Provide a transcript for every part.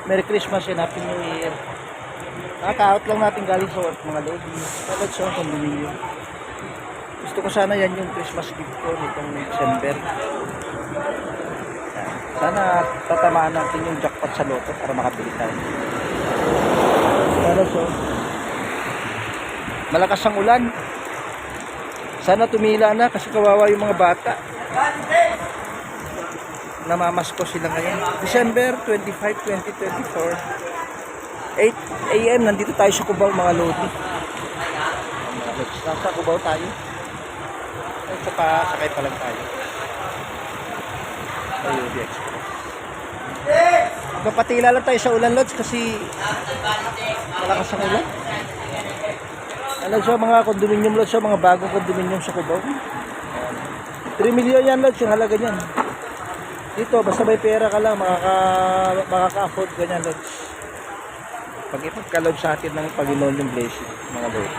Merry Christmas and Happy New Year. Nakaka-out lang natin galing sa work mga lodi. Tapos sa condominium. Gusto ko sana yan yung Christmas gift ko nitong December. Sana tatamaan natin yung jackpot sa loto para makabili tayo. Pero so, malakas ang ulan. Sana tumila na kasi kawawa yung mga bata. Namamasko sila ngayon. December 25, 2024. 8 AM nandito tayo sa Cubao mga lodi. Nasa Cubao tayo. At saka sakay pa lang tayo. UB Express. Magpapatila lang tayo sa ulan lods kasi malakas ang ulan. Alam sa mga condominium lods, sa mga bagong condominium sa Cubao. 3 million yan lods yung halaga niyan. Dito basta may pera ka lang makaka-afford ganyan lods. Pag ipagkaloob sa atin ng Panginoon yung blessing mga lord.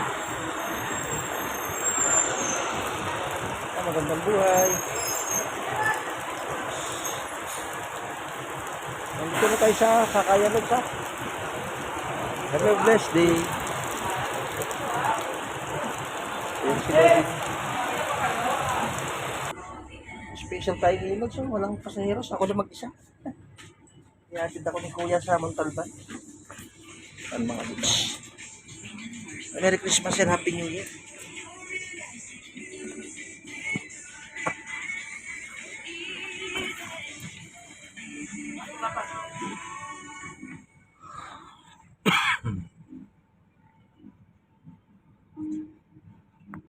Magandang buhay. Nandito na tayo sa Kakayan lods ha. Have a blessed day. Yan si Lord. Special tayo ngayon lods. Walang pasaheros. Ako lang mag-isa. Ihatid ako ni Kuya sa Montalban. Ang mga lods. Merry Christmas and Happy New Year.